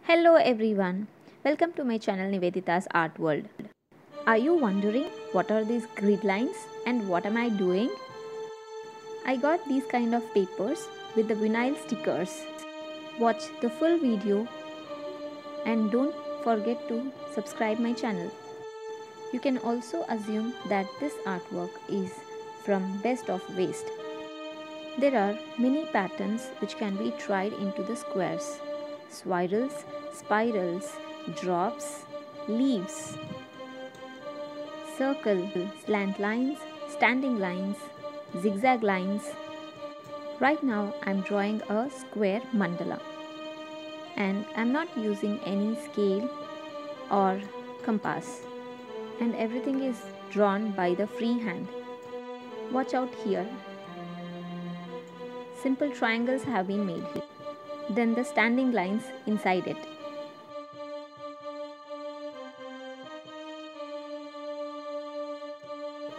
Hello everyone, welcome to my channel Nivedita's Art World. Are you wondering what are these grid lines and what am I doing? I got these kind of papers with the vinyl stickers. Watch the full video and don't forget to subscribe my channel. You can also assume that this artwork is from best of waste. There are many patterns which can be tried into the squares, swirls, spirals, drops, leaves, circle, slant lines, standing lines, zigzag lines. Right now I am drawing a square mandala and I am not using any scale or compass, and everything is drawn by the free hand. Watch out here. Simple triangles have been made here. Then the standing lines inside it.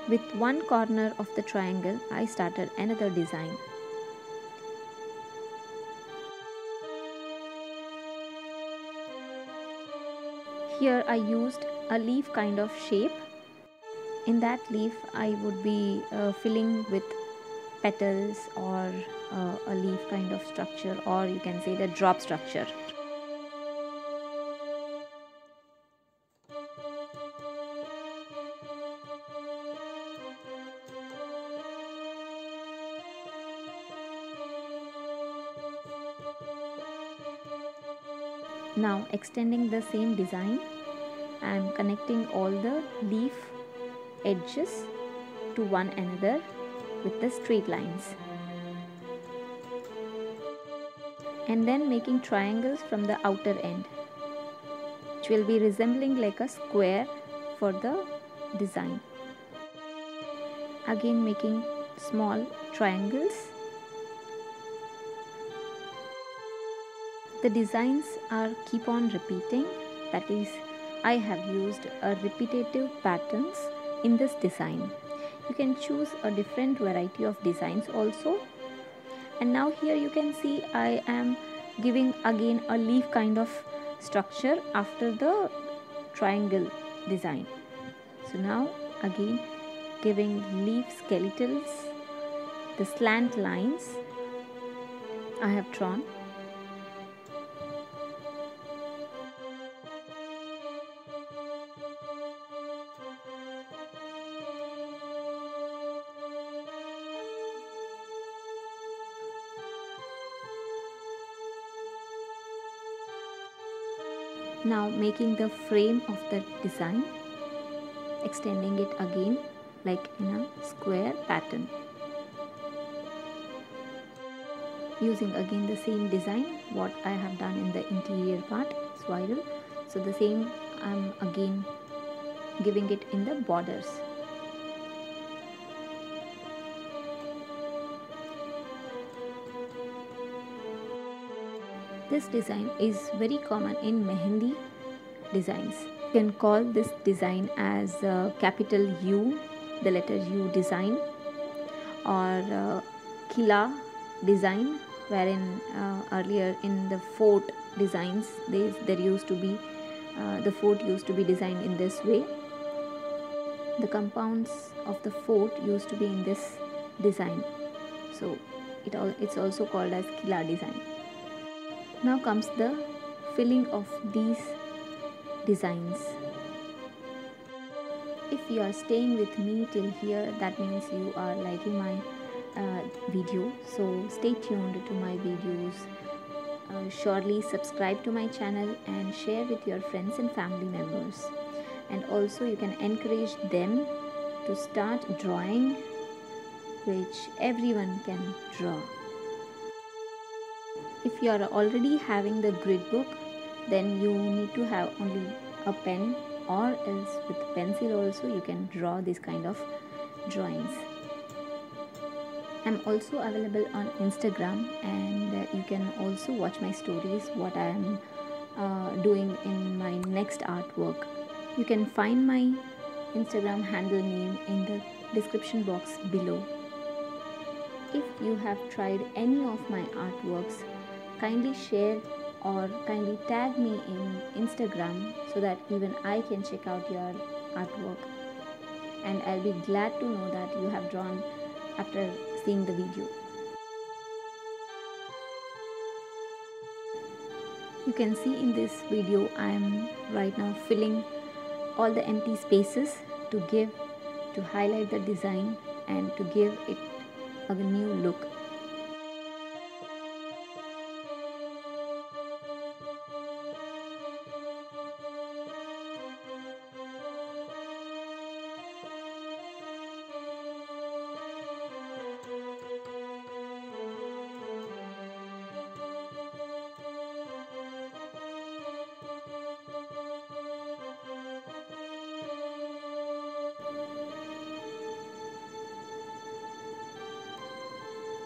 With one corner of the triangle, I started another design. Here I used a leaf kind of shape. In that leaf, I would be filling with petals or a leaf kind of structure, or you can say the drop structure. Now extending the same design, I am connecting all the leaf edges to one another with the straight lines, and then making triangles from the outer end, which will be resembling like a square for the design. Again making small triangles. The designs are keep on repeating, that is, I have used a repetitive patterns in this design. You can choose a different variety of designs also. And now here you can see I am giving again a leaf kind of structure after the triangle design. So now again giving leaf skeletals, the slant lines I have drawn. Now making the frame of the design, extending it again like in a square pattern. Using again the same design what I have done in the interior part, spiral. So the same I am again giving it in the borders. This design is very common in mehendi designs. You can call this design as capital U, the letter U design, or Kila design, wherein earlier in the fort designs there used to be the fort used to be designed in this way. The compounds of the fort used to be in this design, so it's also called as Kila design. Now comes the filling of these designs. If you are staying with me till here, that means you are liking my video, so stay tuned to my videos. Surely subscribe to my channel and share with your friends and family members, and also you can encourage them to start drawing, which everyone can draw. If you are already having the grid book, then you need to have only a pen, or else with pencil also you can draw this kind of drawings. I'm also available on Instagram, and you can also watch my stories what I am doing in my next artwork. You can find my Instagram handle name in the description box below. If you have tried any of my artworks, kindly share or kindly tag me in Instagram so that even I can check out your artwork, and I'll be glad to know that you have drawn after seeing the video. You can see in this video I am right now filling all the empty spaces to highlight the design and to give it a new look.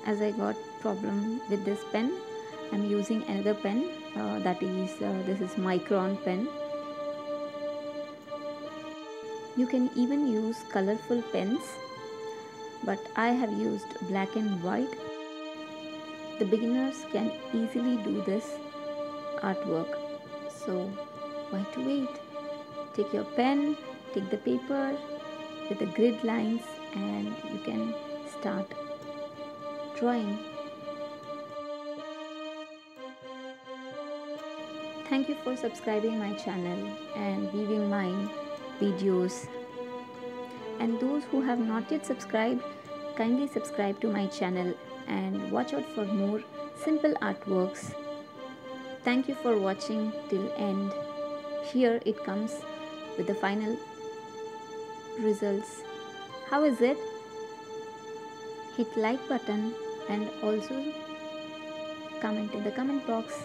As I got problem with this pen, I'm using another pen, this is Micron pen. You can even use colorful pens, but I have used black and white. The beginners can easily do this artwork, so why to wait? Take your pen, take the paper with the grid lines, and you can start drawing. Thank you for subscribing my channel and viewing my videos. And those who have not yet subscribed, kindly subscribe to my channel and watch out for more simple artworks. Thank you for watching till end. Here it comes with the final results. How is it? Hit like button and also comment in the comment box.